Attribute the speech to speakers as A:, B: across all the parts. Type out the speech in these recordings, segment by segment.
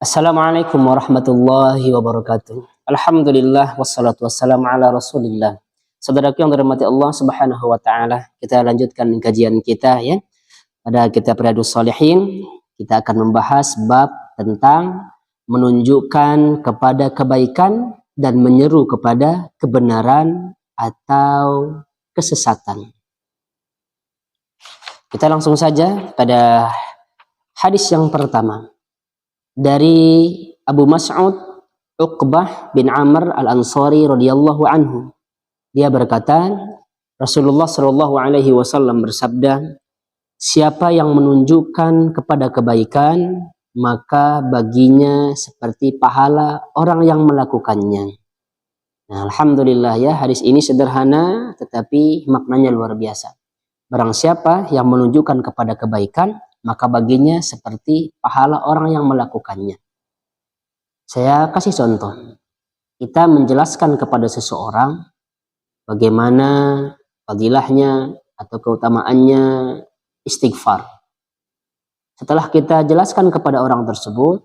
A: Assalamualaikum warahmatullahi wabarakatuh. Alhamdulillah wassalatu wassalamu ala Rasulillah. Saudaraku yang dirahmati Allah Subhanahu wa taala, kita lanjutkan kajian kita ya. Pada kitab Riyadhus Shalihin, kita akan membahas bab tentang menunjukkan kepada kebaikan dan menyeru kepada kebenaran atau kesesatan. Kita langsung saja pada hadis yang pertama. Dari Abu Mas'ud Uqbah bin Amr al-Ansari radhiyallahu anhu. Dia berkata, Rasulullah shallallahu alaihi wasallam bersabda, siapa yang menunjukkan kepada kebaikan, maka baginya seperti pahala orang yang melakukannya. Nah, alhamdulillah ya, hadis ini sederhana tetapi maknanya luar biasa. Barang siapa yang menunjukkan kepada kebaikan, maka baginya seperti pahala orang yang melakukannya. Saya kasih contoh. Kita menjelaskan kepada seseorang bagaimana fadilahnya atau keutamaannya istighfar. Setelah kita jelaskan kepada orang tersebut,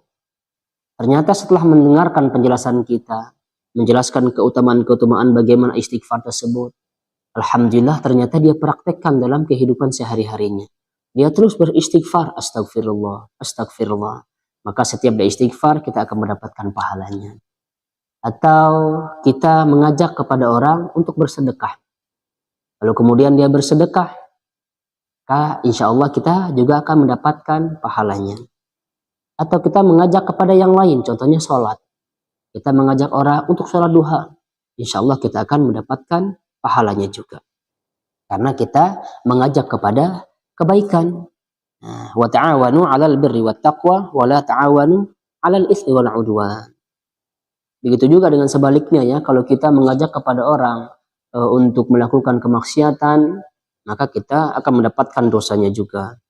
A: ternyata setelah mendengarkan penjelasan kita, menjelaskan keutamaan-keutamaan bagaimana istighfar tersebut, alhamdulillah ternyata dia praktekkan dalam kehidupan sehari-harinya. Dia terus beristighfar, astagfirullah, astagfirullah. Maka setiap dia istighfar, kita akan mendapatkan pahalanya. Atau kita mengajak kepada orang untuk bersedekah. Lalu kemudian dia bersedekah, maka insya Allah kita juga akan mendapatkan pahalanya. Atau kita mengajak kepada yang lain, contohnya sholat. Kita mengajak orang untuk sholat duha. Insya Allah kita akan mendapatkan pahalanya juga. Karena kita mengajak kepada kebaikan. Wa ta'awanu 'alal birri wat taqwa wa la ta'awanu 'alal itsmi wal 'udwan. Begitu juga dengan sebaliknya ya, kalau kita mengajak kepada orang untuk melakukan kemaksiatan, maka kita akan mendapatkan dosanya juga.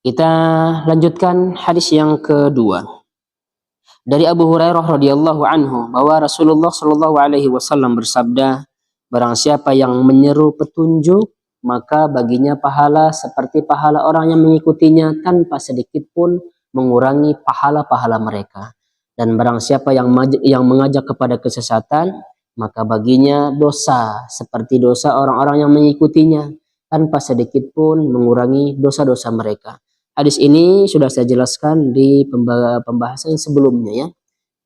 A: Kita lanjutkan hadis yang kedua. Dari Abu Hurairah radhiyallahu anhu bahwa Rasulullah shallallahu alaihi wasallam bersabda, barang siapa yang menyeru petunjuk, maka baginya pahala seperti pahala orang yang mengikutinya tanpa sedikit pun mengurangi pahala-pahala mereka. Dan barang siapa yang mengajak kepada kesesatan, maka baginya dosa seperti dosa orang-orang yang mengikutinya tanpa sedikit pun mengurangi dosa-dosa mereka. Hadis ini sudah saya jelaskan di pembahasan sebelumnya ya.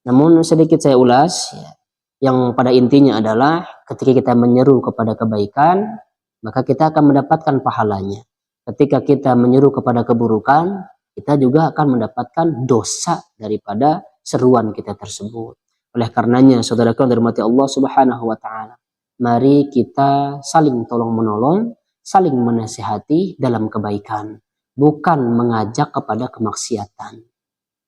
A: Namun sedikit saya ulas ya. Yang pada intinya adalah ketika kita menyeru kepada kebaikan, maka kita akan mendapatkan pahalanya. Ketika kita menyeru kepada keburukan, kita juga akan mendapatkan dosa daripada seruan kita tersebut. Oleh karenanya, saudaraku yang dirahmati Allah Subhanahu wa taala, mari kita saling tolong-menolong, saling menasihati dalam kebaikan, bukan mengajak kepada kemaksiatan.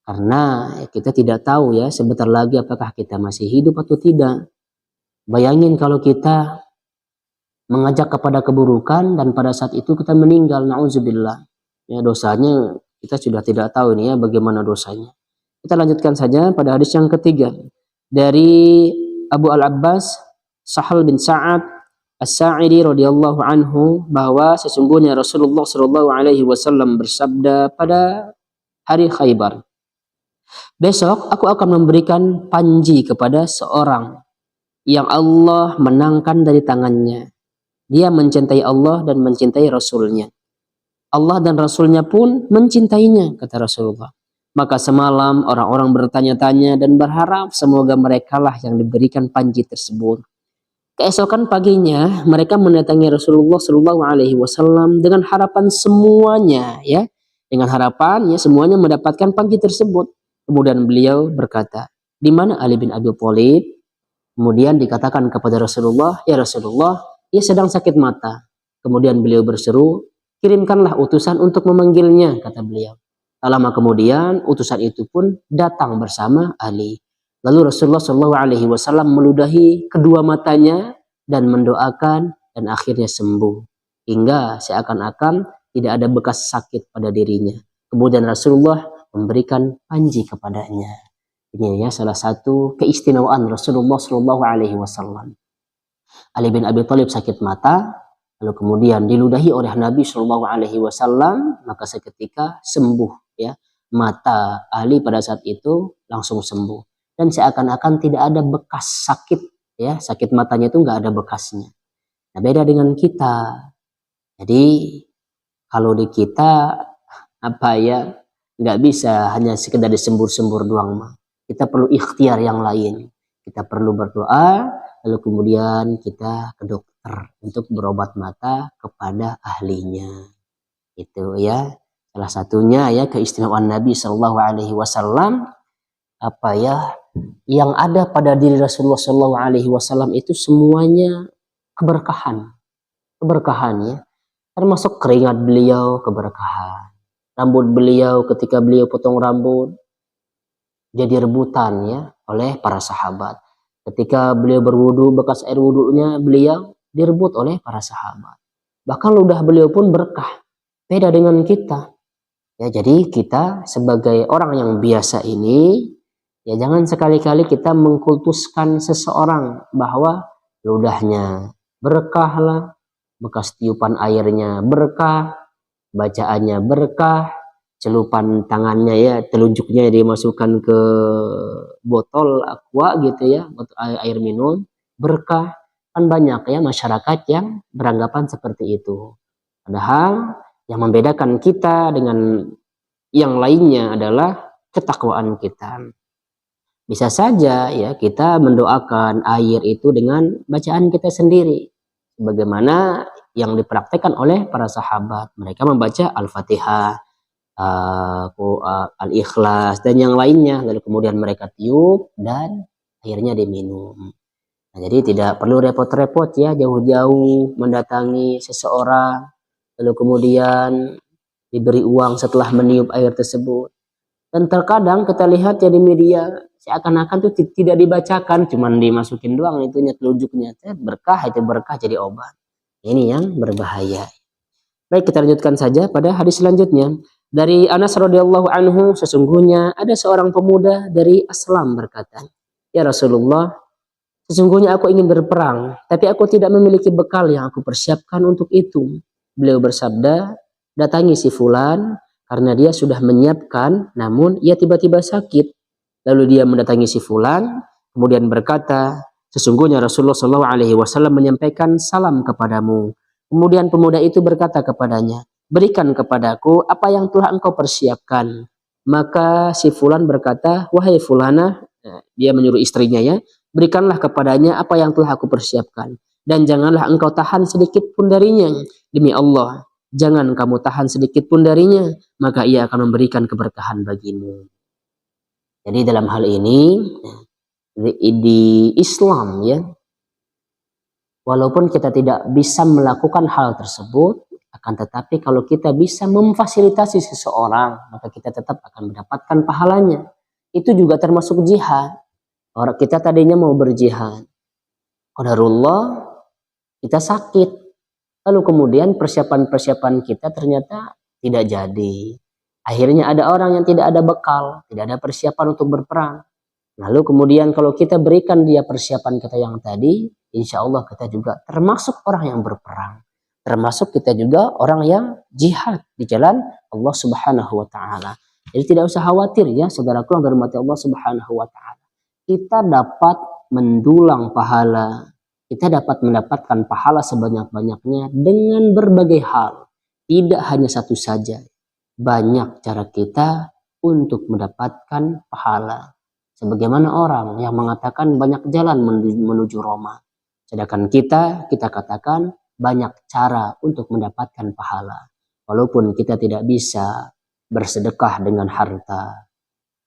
A: Karena kita tidak tahu ya sebentar lagi apakah kita masih hidup atau tidak. Bayangin kalau kita mengajak kepada keburukan dan pada saat itu kita meninggal, na'udzubillah. Ya, dosanya kita sudah tidak tahu ini ya bagaimana dosanya. Kita lanjutkan saja pada hadis yang ketiga. Dari Abu Al-Abbas Sahal bin Sa'ad As-Sa'idi radhiyallahu anhu bahwa sesungguhnya Rasulullah sallallahu alaihi wasallam bersabda pada hari Khaybar, besok aku akan memberikan panji kepada seorang yang Allah menangkan dari tangannya. Dia mencintai Allah dan mencintai Rasulnya. Allah dan Rasulnya pun mencintainya, kata Rasulullah. Maka semalam orang-orang bertanya-tanya dan berharap semoga merekalah yang diberikan panji tersebut. Keesokan paginya mereka mendatangi Rasulullah Shallallahu Alaihi Wasallam dengan harapan semuanya, ya, dengan harapan ya semuanya mendapatkan panji tersebut. Kemudian beliau berkata, di mana Ali bin Abi Thalib? Kemudian dikatakan kepada Rasulullah, ya Rasulullah, ia sedang sakit mata. Kemudian beliau berseru, kirimkanlah utusan untuk memanggilnya, kata beliau. Tak lama kemudian utusan itu pun datang bersama Ali. Lalu Rasulullah SAW meludahi kedua matanya dan mendoakan dan akhirnya sembuh. Hingga seakan-akan tidak ada bekas sakit pada dirinya. Kemudian Rasulullah memberikan panji kepadanya. Ini ya salah satu keistimewaan Rasulullah SAW. Ali bin Abi Thalib sakit mata, lalu kemudian diludahi oleh Nabi Shallallahu Alaihi Wasallam, maka seketika sembuh, ya, mata ahli pada saat itu langsung sembuh. Dan seakan-akan tidak ada bekas sakit, ya, sakit matanya itu nggak ada bekasnya. Nah, beda dengan kita. Jadi kalau di kita apa ya, nggak bisa hanya sekedar disembur-sembur doang mah. Kita perlu ikhtiar yang lain. Kita perlu berdoa, lalu kemudian kita ke dokter untuk berobat mata kepada ahlinya. Itu ya. Salah satunya ya keistimewaan Nabi Shallallahu Alaihi Wasallam, apa ya, yang ada pada diri Rasulullah Shallallahu Alaihi Wasallam itu semuanya keberkahan, ya, termasuk keringat beliau keberkahan, rambut beliau ketika beliau potong rambut jadi rebutan ya oleh para sahabat, ketika beliau berwudu bekas air wudunya beliau direbut oleh para sahabat, bahkan ludah beliau pun berkah. Beda dengan kita ya. Jadi kita sebagai orang yang biasa ini ya, jangan sekali-kali kita mengkultuskan seseorang bahwa ludahnya berkah lah, bekas tiupan airnya berkah, bacaannya berkah, celupan tangannya ya, telunjuknya dimasukkan ke botol aqua gitu ya, botol air minum berkah. Kan banyak ya masyarakat yang beranggapan seperti itu. Padahal yang membedakan kita dengan yang lainnya adalah ketakwaan kita. Bisa saja ya kita mendoakan air itu dengan bacaan kita sendiri, bagaimana yang dipraktekkan oleh para sahabat. Mereka membaca Al-Fatihah, Al-Ikhlas dan yang lainnya, lalu kemudian mereka tiup dan akhirnya diminum. Nah, jadi tidak perlu repot-repot ya jauh-jauh mendatangi seseorang lalu kemudian diberi uang setelah meniup air tersebut. Dan terkadang kita lihat ya di media, seakan-akan itu tidak dibacakan, cuman dimasukin doang itunya telunjuknya, berkah, itu berkah jadi obat. Ini yang berbahaya. Baik, kita lanjutkan saja pada hadis selanjutnya. Dari Anas radhiyallahu anhu, sesungguhnya ada seorang pemuda dari Aslam berkata, ya Rasulullah, sesungguhnya aku ingin berperang, tapi aku tidak memiliki bekal yang aku persiapkan untuk itu. Beliau bersabda, datangi si fulan karena dia sudah menyiapkan, namun ia tiba-tiba sakit. Lalu dia mendatangi si fulan, kemudian berkata, sesungguhnya Rasulullah SAW menyampaikan salam kepadamu. Kemudian pemuda itu berkata kepadanya, berikan kepadaku apa yang telah engkau persiapkan. Maka si fulan berkata, wahai fulana, dia menyuruh istrinya ya, berikanlah kepadanya apa yang telah aku persiapkan. Dan janganlah engkau tahan sedikit pun darinya. Demi Allah, jangan kamu tahan sedikit pun darinya, maka ia akan memberikan keberkahan bagimu. Jadi dalam hal ini, di Islam ya, walaupun kita tidak bisa melakukan hal tersebut, akan tetapi kalau kita bisa memfasilitasi seseorang, maka kita tetap akan mendapatkan pahalanya. Itu juga termasuk jihad. Orang kita tadinya mau berjihad, qadarullah kita sakit, lalu kemudian persiapan-persiapan kita ternyata tidak jadi. Akhirnya ada orang yang tidak ada bekal, tidak ada persiapan untuk berperang. Lalu kemudian kalau kita berikan dia persiapan kita yang tadi, insya Allah kita juga termasuk orang yang berperang. Termasuk kita juga orang yang jihad di jalan Allah Subhanahu wa Ta'ala. Jadi tidak usah khawatir ya saudaraku yang dirahmati Allah Subhanahu wa Ta'ala. Kita dapat mendulang pahala, kita dapat mendapatkan pahala sebanyak-banyaknya dengan berbagai hal. Tidak hanya satu saja. Banyak cara kita untuk mendapatkan pahala. Sebagaimana orang yang mengatakan banyak jalan menuju Roma. Sedangkan kita katakan banyak cara untuk mendapatkan pahala. Walaupun kita tidak bisa bersedekah dengan harta,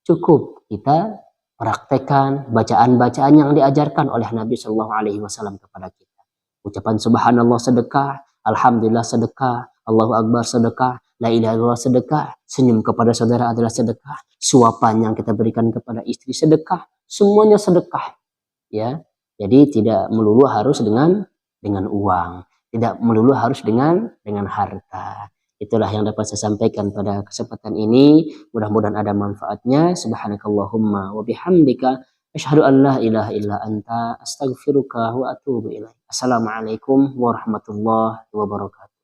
A: cukup kita praktekkan bacaan-bacaan yang diajarkan oleh Nabi Shallallahu Alaihi Wasallam kepada kita. Ucapan Subhanallah sedekah, Alhamdulillah sedekah, Allahu Akbar sedekah, La ilaha illallah sedekah, senyum kepada saudara adalah sedekah, suapan yang kita berikan kepada istri sedekah, semuanya sedekah. Ya, jadi tidak melulu harus dengan uang, tidak melulu harus dengan harta. Itulah yang dapat saya sampaikan pada kesempatan ini. Mudah-mudahan ada manfaatnya. Subhanakallahumma wa bihamdika asyhadu an la ilaha illa anta astaghfiruka wa atubu ilaik. Assalamualaikum warahmatullahi wabarakatuh.